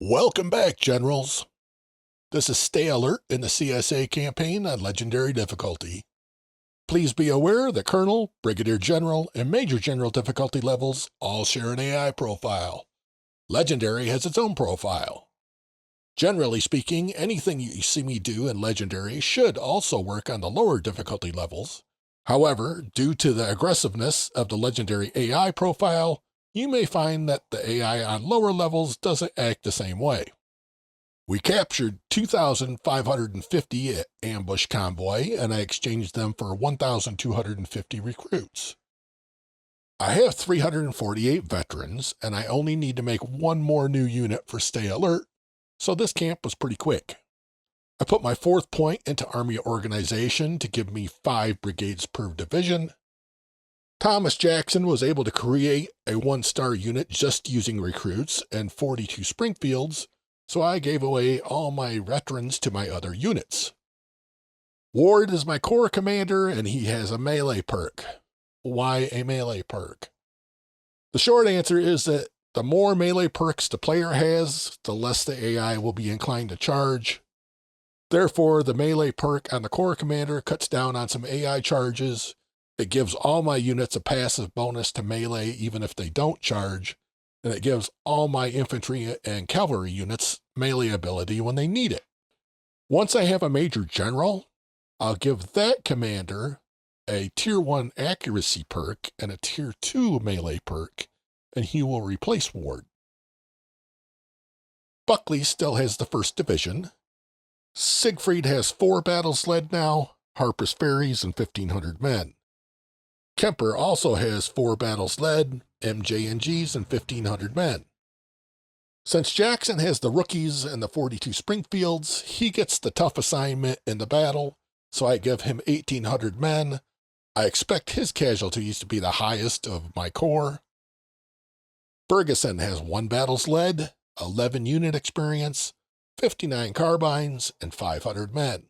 Welcome back, Generals. This is Stay Alert in the CSA campaign on Legendary difficulty. Please be aware that Colonel, Brigadier General, and Major General difficulty levels all share an AI profile. Legendary has its own profile. Generally speaking, anything you see me do in Legendary should also work on the lower difficulty levels. However, due to the aggressiveness of the Legendary AI profile, you may find that the AI on lower levels doesn't act the same way. We captured 2,550 ambush convoy, and I exchanged them for 1,250 recruits. I have 348 veterans, and I only need to make one more new unit for Stay Alert, so this camp was pretty quick. I put my 4th point into Army organization to give me 5 brigades per division. Thomas Jackson was able to create a 1-star unit just using recruits and 42 Springfields, so I gave away all my veterans to my other units. Ward is my corps commander, and he has a melee perk. Why a melee perk? The short answer is that the more melee perks the player has, the less the AI will be inclined to charge. Therefore, the melee perk on the corps commander cuts down on some AI charges. It gives all my units a passive bonus to melee even if they don't charge, and it gives all my infantry and cavalry units melee ability when they need it. Once I have a Major General, I'll give that commander a Tier 1 accuracy perk and a Tier 2 melee perk, and he will replace Ward. Buckley still has the 1st Division. Siegfried has 4 battles led now, Harper's Ferries, and 1,500 men. Kemper also has 4 battles led, MJ&Gs, and 1,500 men. Since Jackson has the rookies and the 42 Springfields, he gets the tough assignment in the battle, so I give him 1,800 men. I expect his casualties to be the highest of my corps. Ferguson has 1 battles led, 11 unit experience, 59 carbines, and 500 men.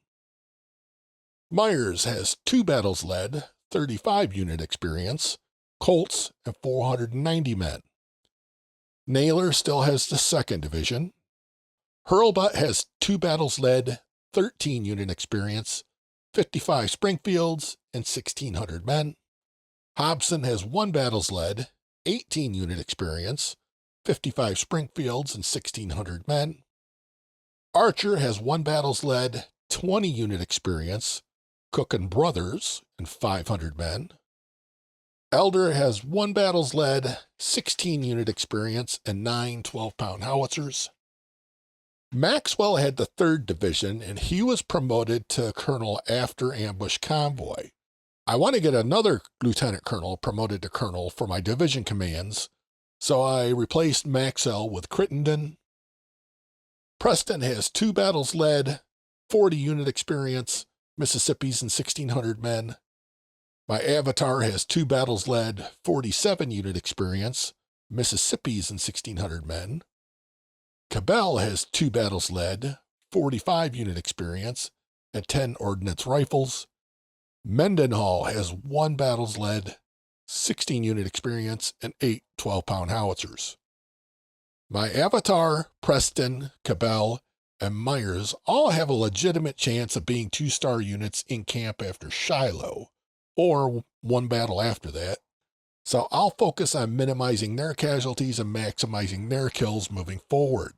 Myers has 2 battles led, 35 unit experience, Colts, and 490 men. Naylor still has the 2nd Division. Hurlbut has 2 battles led, 13 unit experience, 55 Springfields, and 1,600 men. Hobson has 1 battles led, 18 unit experience, 55 Springfields, and 1,600 men. Archer has 1 battles led, 20 unit experience, Cook and Brothers, and 500 men. Elder has 1 battles led, 16 unit experience, and 9 12-pound howitzers. Maxwell had the 3rd Division, and he was promoted to Colonel after Ambush Convoy. I want to get another Lieutenant Colonel promoted to Colonel for my division commands, so I replaced Maxwell with Crittenden. Preston has 2 battles led, 40 unit experience, Mississippi's, and 1,600 men. My Avatar has 2 battles led, 47 unit experience, Mississippi's, and 1,600 men. Cabell has 2 battles led, 45 unit experience, and 10 ordnance rifles. Mendenhall has 1 battles led, 16 unit experience, and 8 12-pound howitzers. My Avatar, Preston, Cabell, and Myers all have a legitimate chance of being 2-star units in camp after Shiloh, or 1 battle after that, so I'll focus on minimizing their casualties and maximizing their kills moving forward.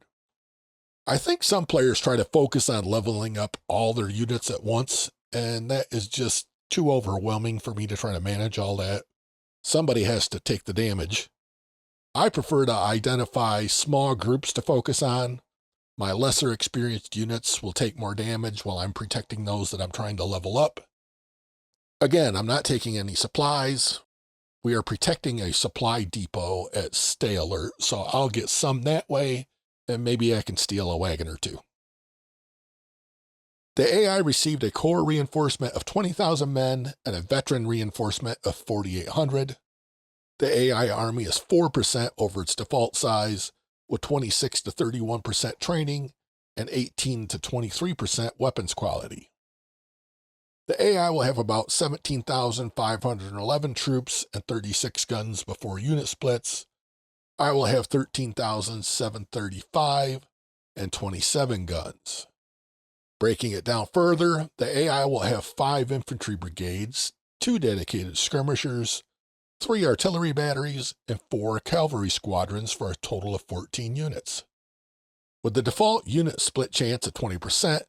I think some players try to focus on leveling up all their units at once, and that is just too overwhelming for me to try to manage all that. Somebody has to take the damage. I prefer to identify small groups to focus on. My lesser experienced units will take more damage while I'm protecting those that I'm trying to level up. Again, I'm not taking any supplies. We are protecting a supply depot at Stay Alert, so I'll get some that way, and maybe I can steal a wagon or 2. The AI received a corps reinforcement of 20,000 men and a veteran reinforcement of 4,800. The AI army is 4% over its default size, with 26 to 31% training and 18 to 23% weapons quality. The AI will have about 17,511 troops and 36 guns before unit splits. I will have 13,735 and 27 guns. Breaking it down further, the AI will have 5 infantry brigades, 2 dedicated skirmishers, 3 artillery batteries, and 4 cavalry squadrons for a total of 14 units. With the default unit split chance at 20%,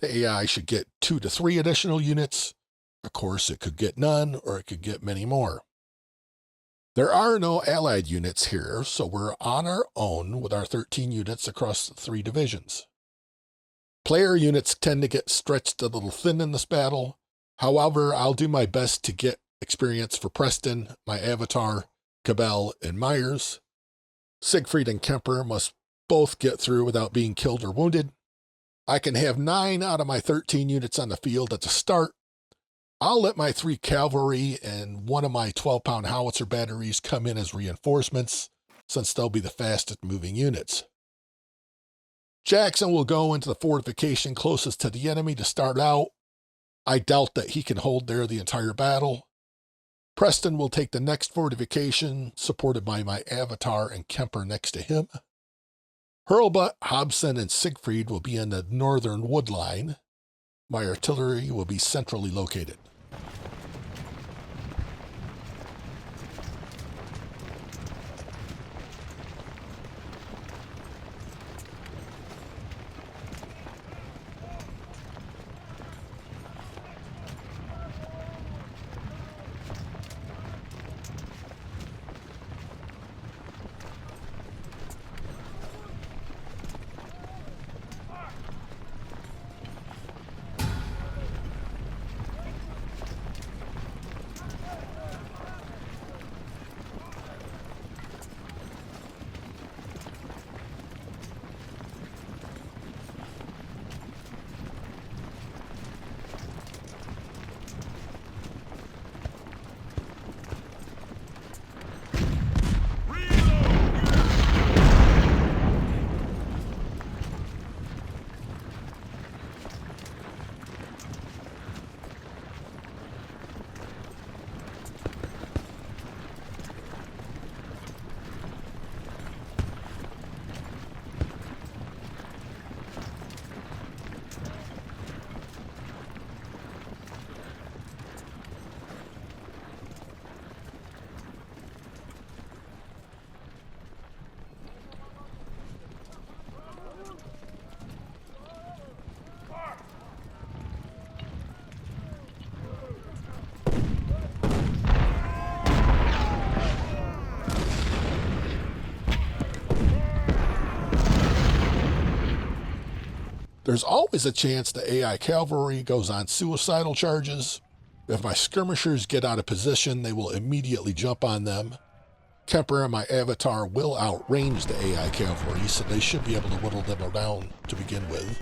the AI should get 2 to 3 additional units. Of course, it could get none, or it could get many more. There are no allied units here, so we're on our own with our 13 units across the 3 divisions. Player units tend to get stretched a little thin in this battle. However, I'll do my best to get experience for Preston, my avatar, Cabell, and Myers. Siegfried and Kemper must both get through without being killed or wounded. I can have 9 out of my 13 units on the field at the start. I'll let my 3 cavalry and 1 of my 12-pound howitzer batteries come in as reinforcements, since they'll be the fastest moving units. Jackson will go into the fortification closest to the enemy to start out. I doubt that he can hold there the entire battle. Preston will take the next fortification, supported by my avatar and Kemper next to him. Hurlbut, Hobson, and Siegfried will be in the northern wood line. My artillery will be centrally located. There's always a chance the AI cavalry goes on suicidal charges. If my skirmishers get out of position, they will immediately jump on them. Kemper and my avatar will outrange the AI cavalry, so they should be able to whittle them down to begin with.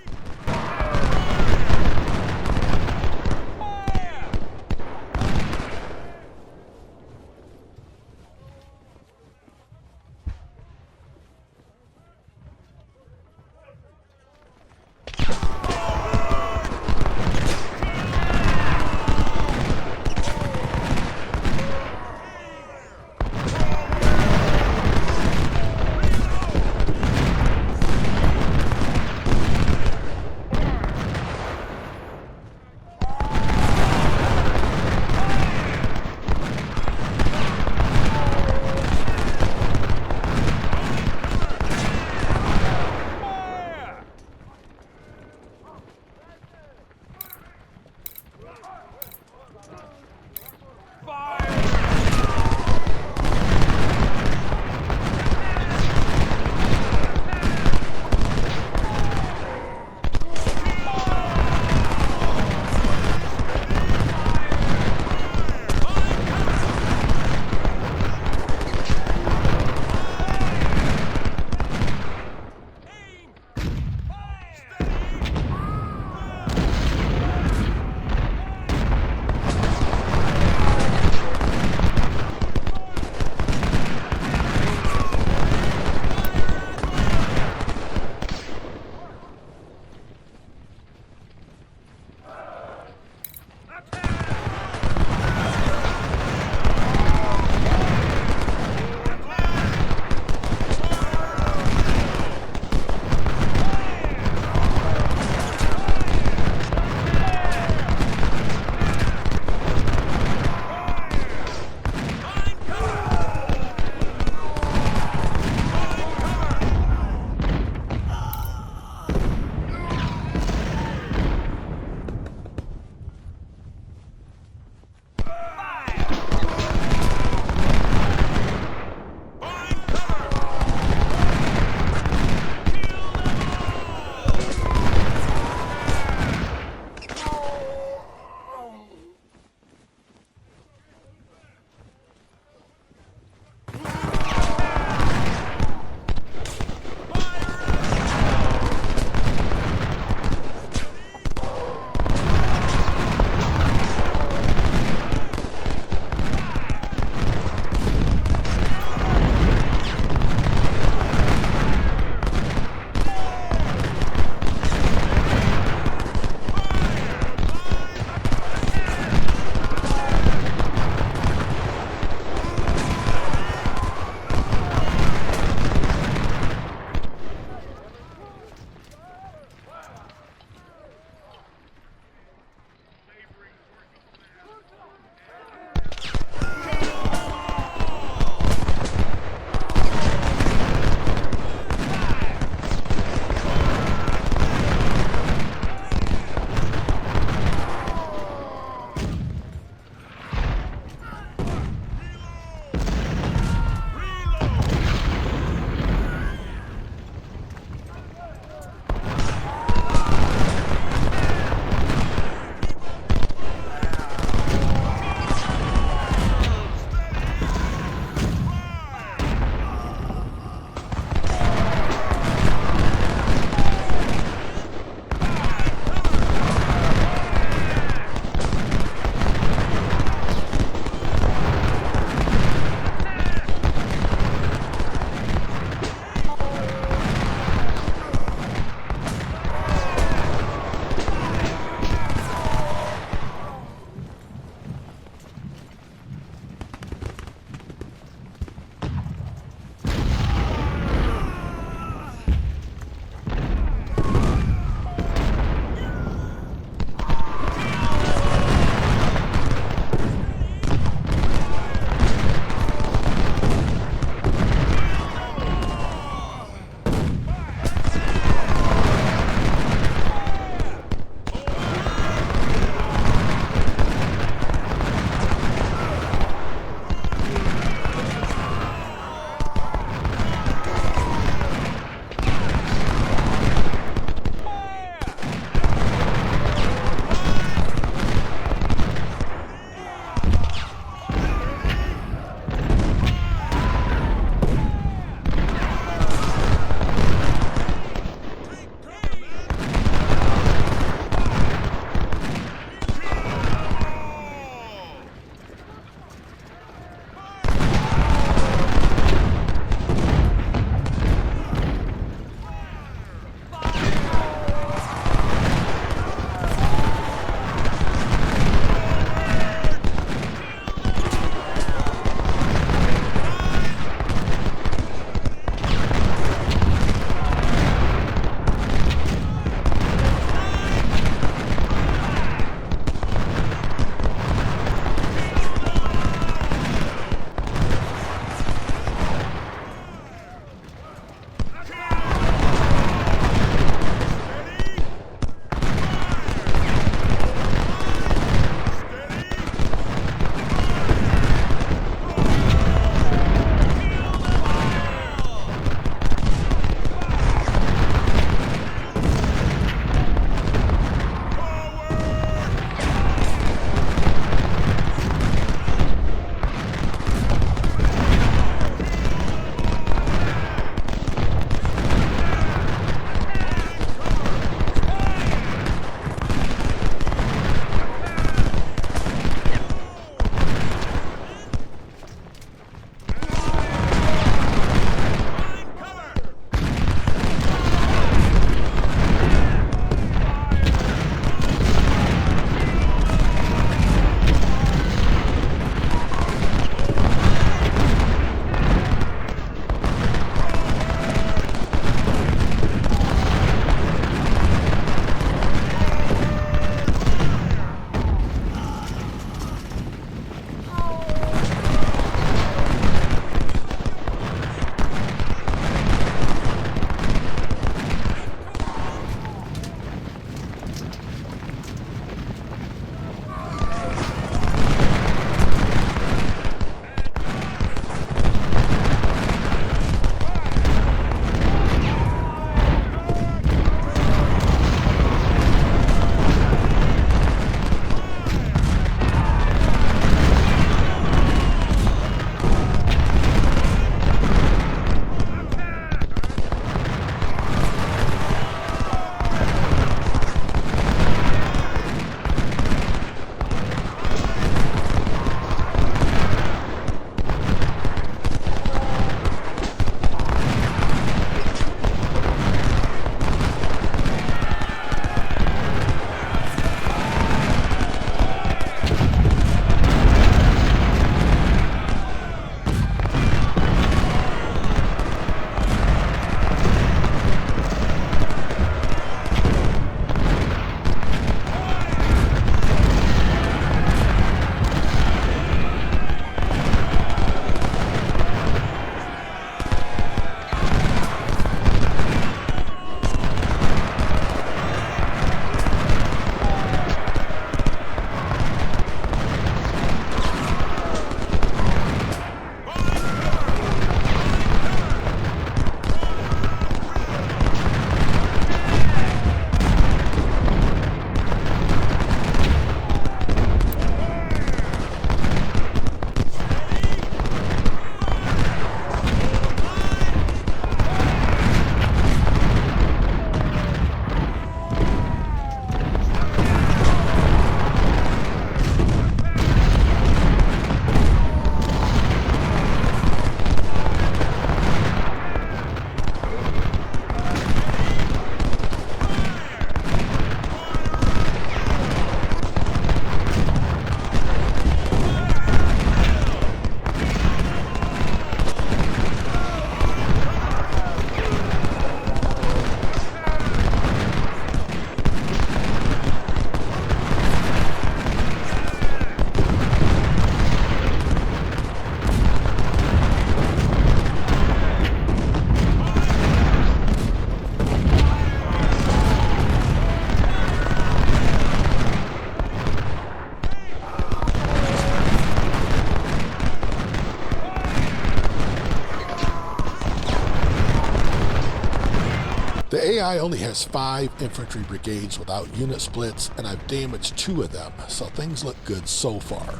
The AI only has 5 infantry brigades without unit splits, and I've damaged 2 of them, so things look good so far.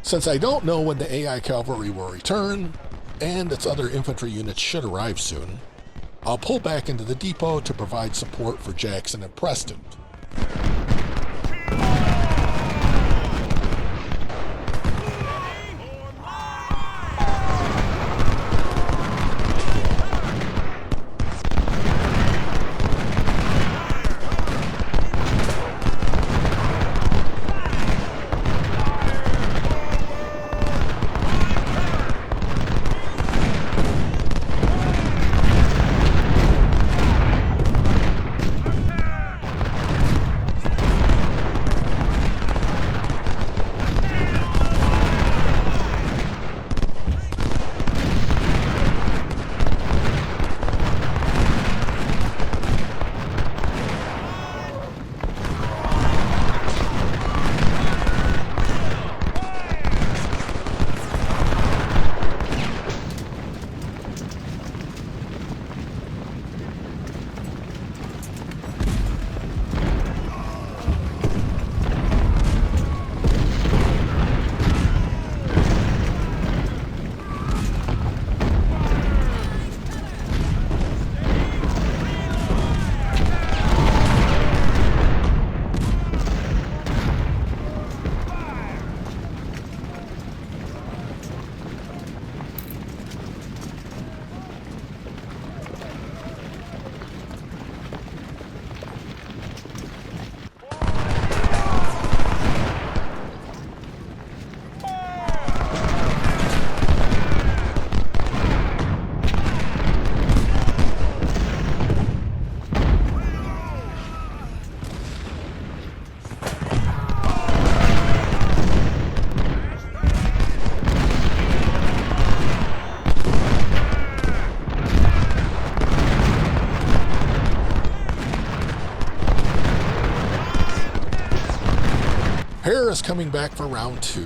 Since I don't know when the AI cavalry will return, and its other infantry units should arrive soon, I'll pull back into the depot to provide support for Jackson and Preston. Hare is coming back for round 2.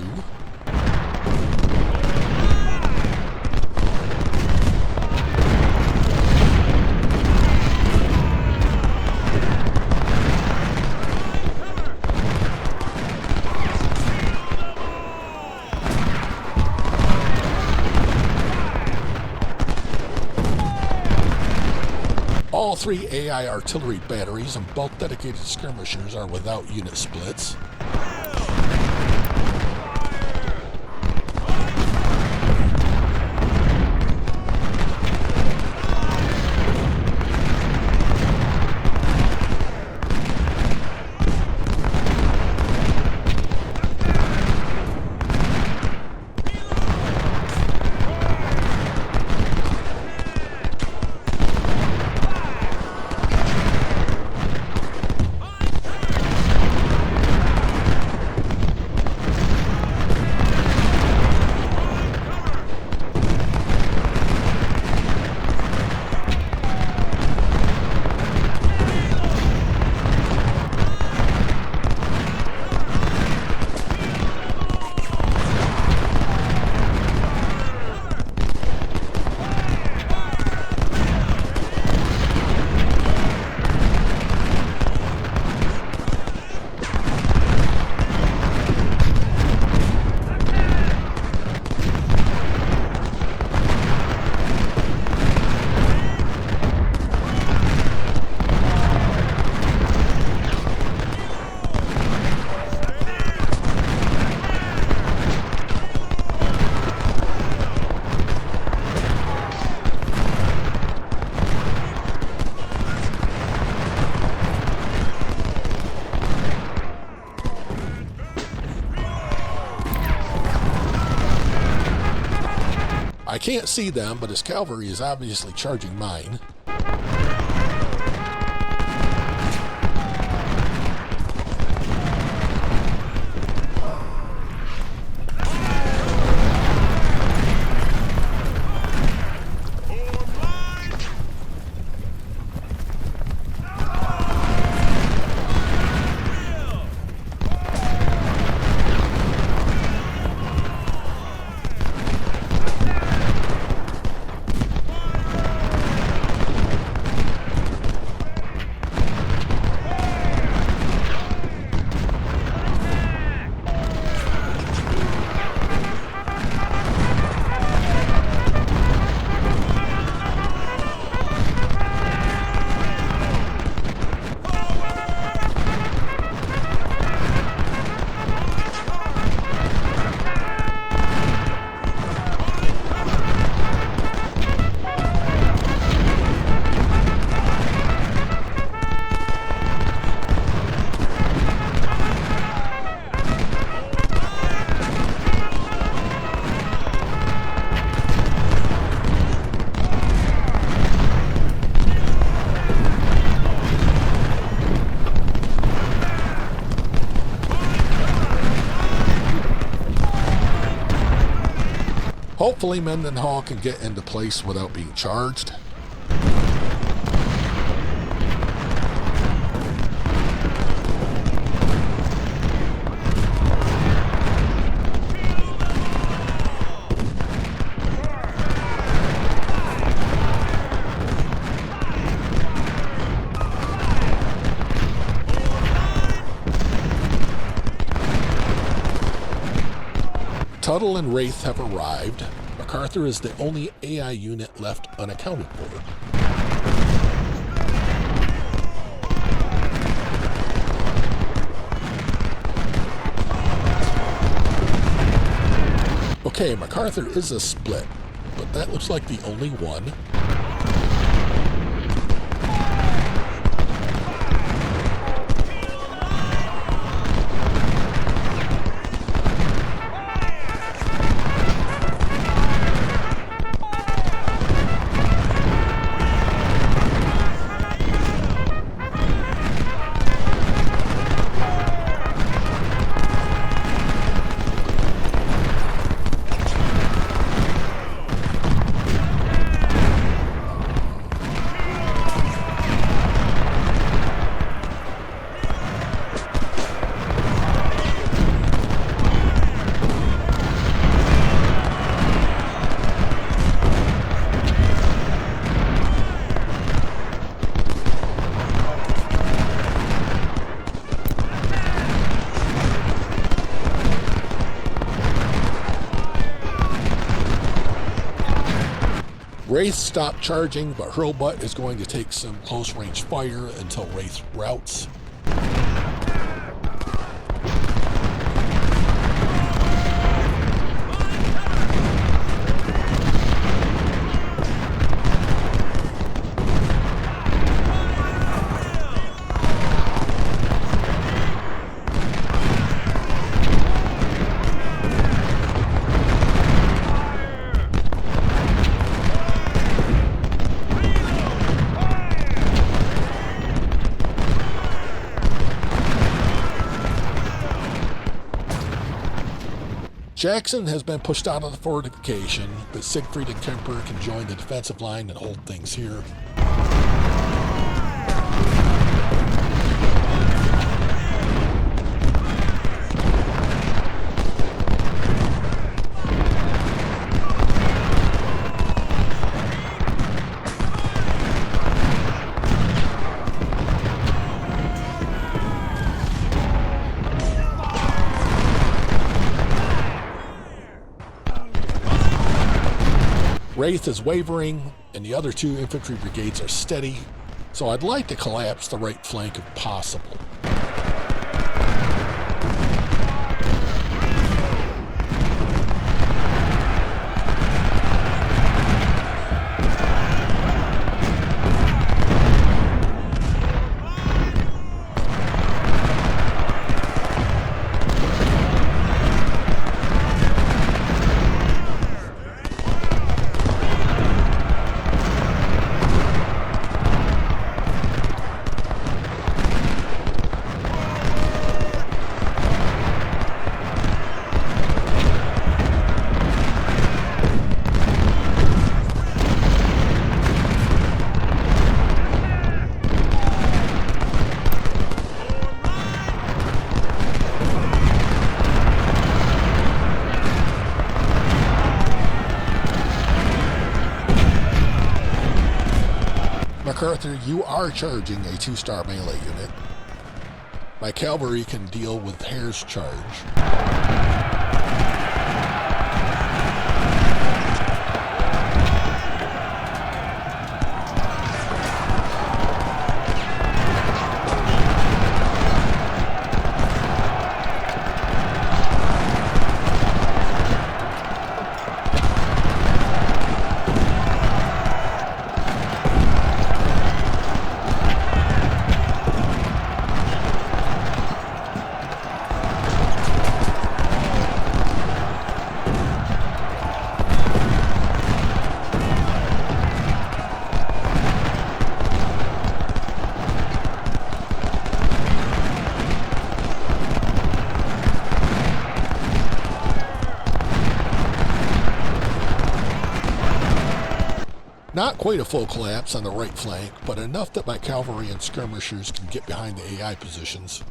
All 3 AI artillery batteries and both dedicated skirmishers are without unit splits. I can't see them, but his cavalry is obviously charging mine. Hopefully Mendenhall can get into place without being charged. Tuttle and Wraith have arrived. MacArthur is the only AI unit left unaccounted for. Okay, MacArthur is a split, but that looks like the only one. Wraith stopped charging, but Hurlbutt is going to take some close-range fire until Wraith routs. Jackson has been pushed out of the fortification, but Siegfried and Kemper can join the defensive line and hold things here. Wraith is wavering, and the other two infantry brigades are steady, so I'd like to collapse the right flank if possible. MacArthur, you are charging a 2-star melee unit. My cavalry can deal with Hare's charge. Not quite a full collapse on the right flank, but enough that my cavalry and skirmishers can get behind the AI positions.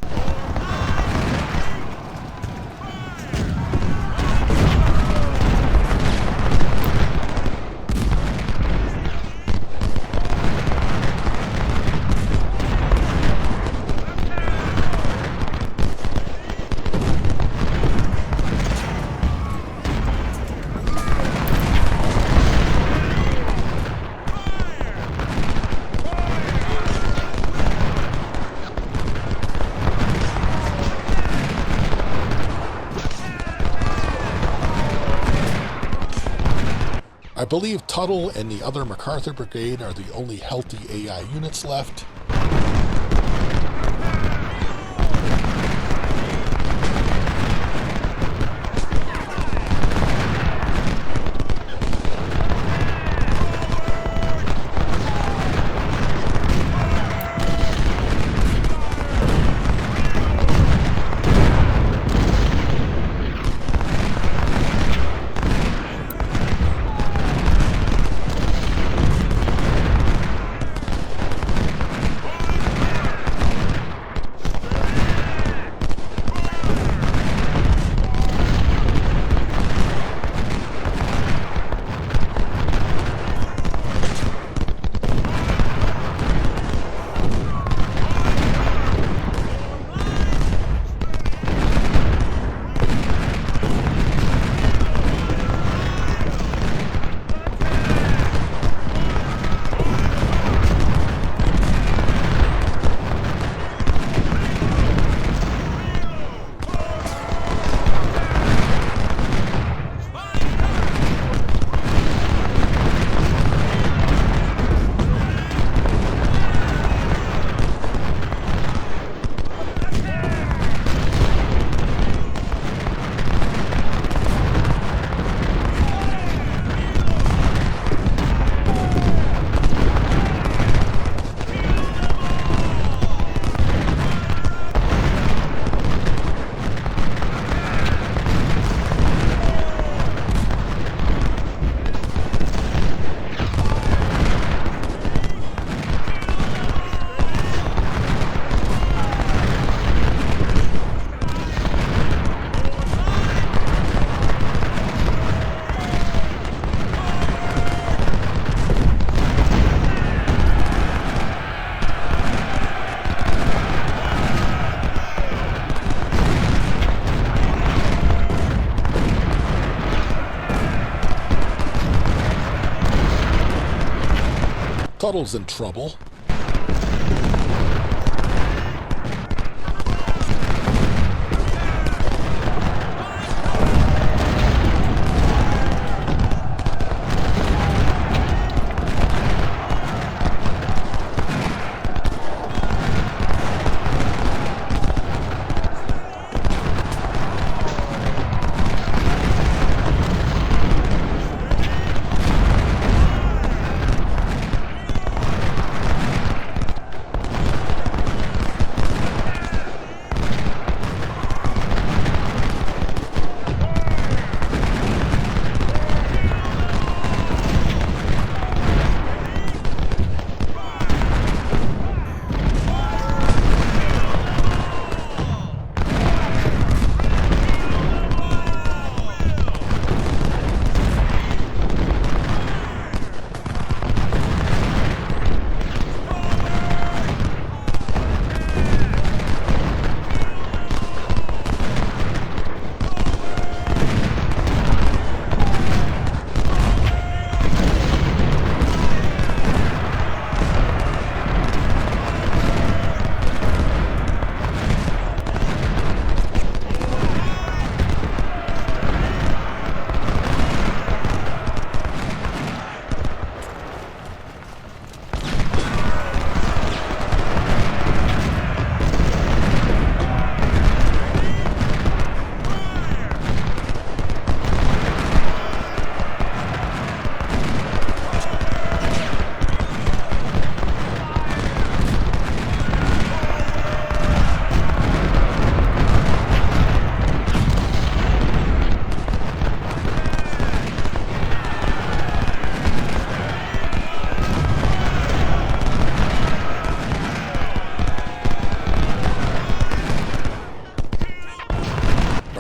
I believe Tuttle and the other MacArthur Brigade are the only healthy AI units left. Tuttle's in trouble.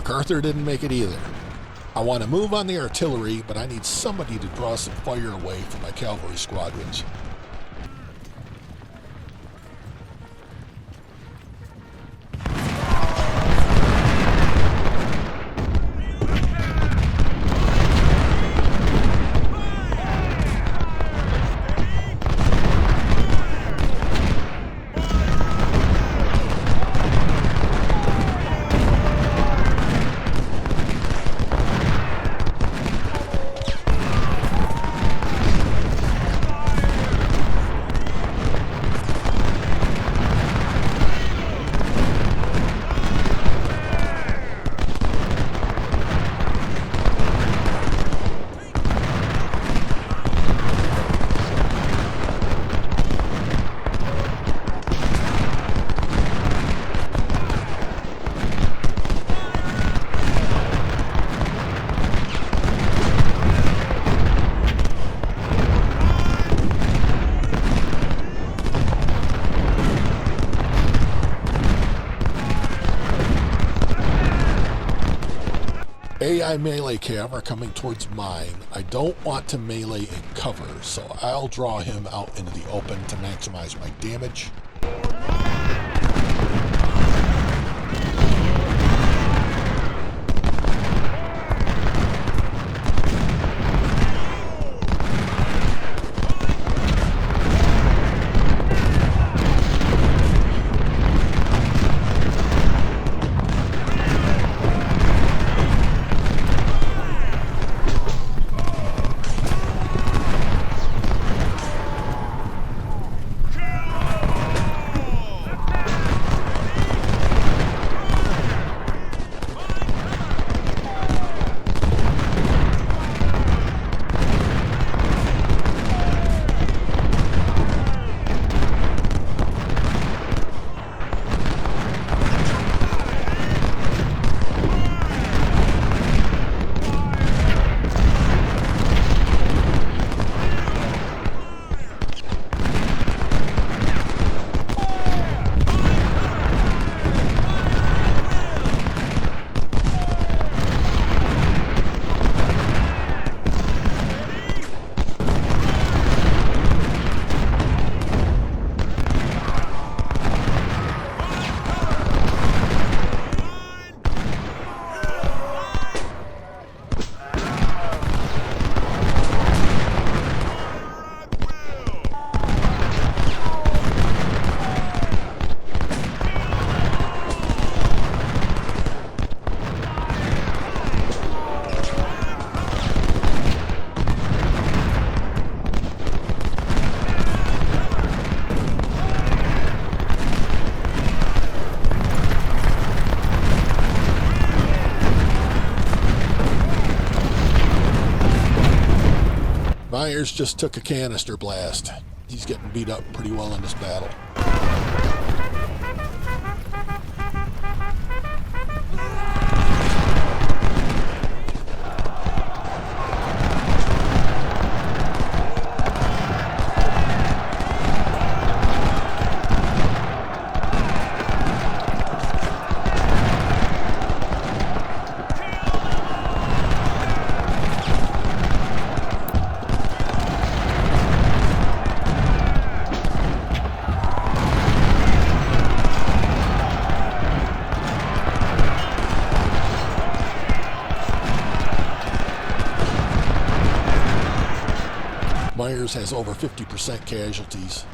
MacArthur didn't make it either. I want to move on the artillery, but I need somebody to draw some fire away from my cavalry squadrons. AI melee cav are coming towards mine. I don't want to melee in cover, so I'll draw him out into the open to maximize my damage. Myers just took a canister blast. He's getting beat up pretty well in this battle. Myers has over 50% casualties.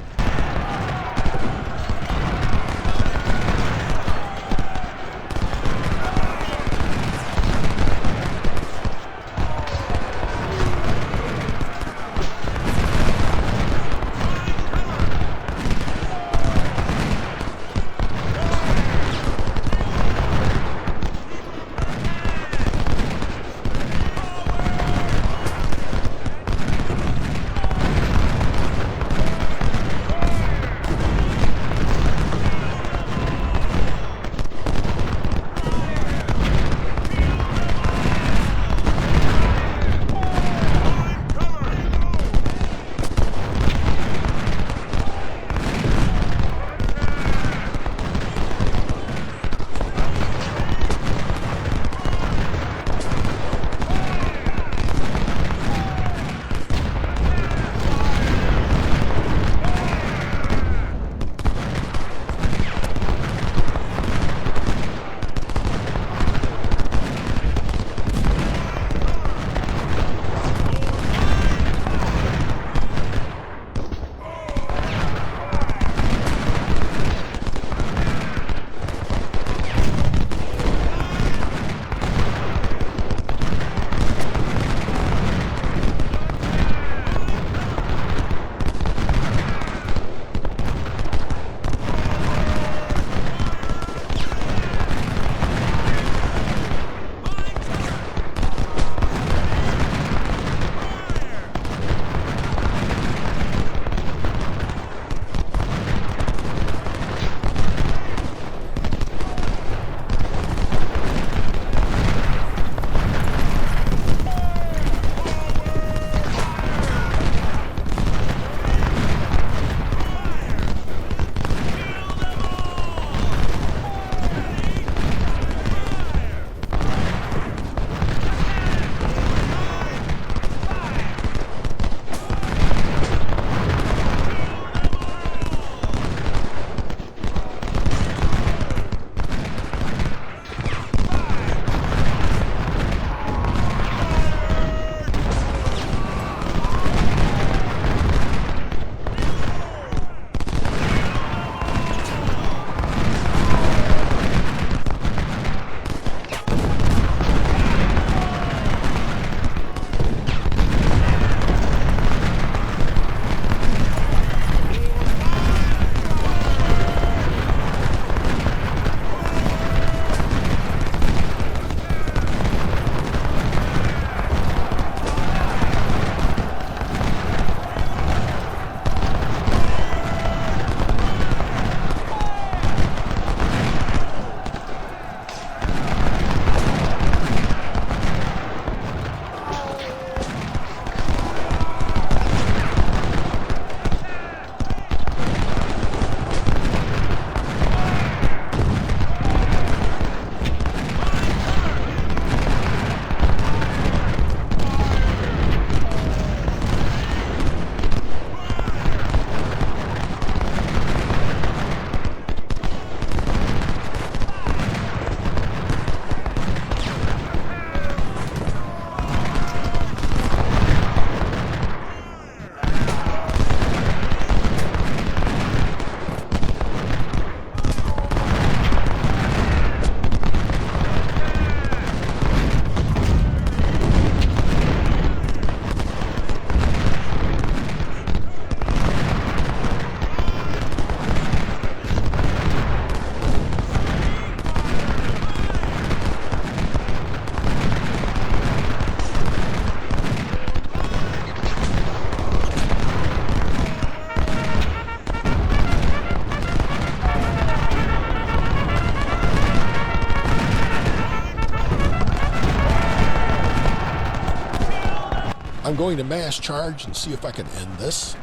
I'm going to mass charge and see if I can end this.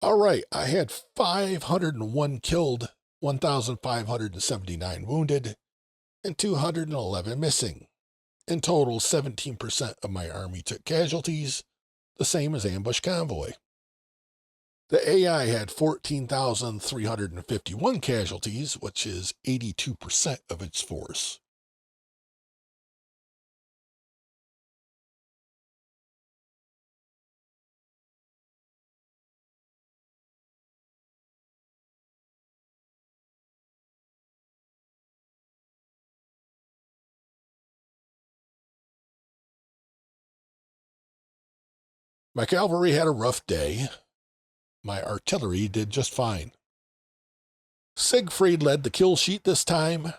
All right, I had 501 killed, 1,579 wounded, and 211 missing. In total, 17% of my army took casualties, the same as ambush convoy. The AI had 14,351 casualties, which is 82% of its force. My cavalry had a rough day. My artillery did just fine. Siegfried led the kill sheet this time.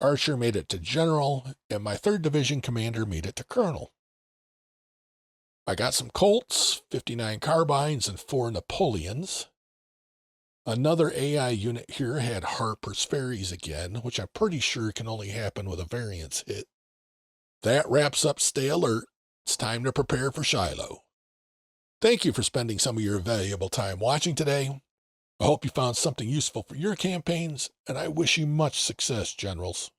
Archer made it to general, and my 3rd Division commander made it to colonel. I got some Colts, 59 carbines, and 4 Napoleons. Another AI unit here had Harper's Ferries again, which I'm pretty sure can only happen with a variance hit. That wraps up Stay Alert. It's time to prepare for Shiloh. Thank you for spending some of your valuable time watching today. I hope you found something useful for your campaigns, and I wish you much success, generals.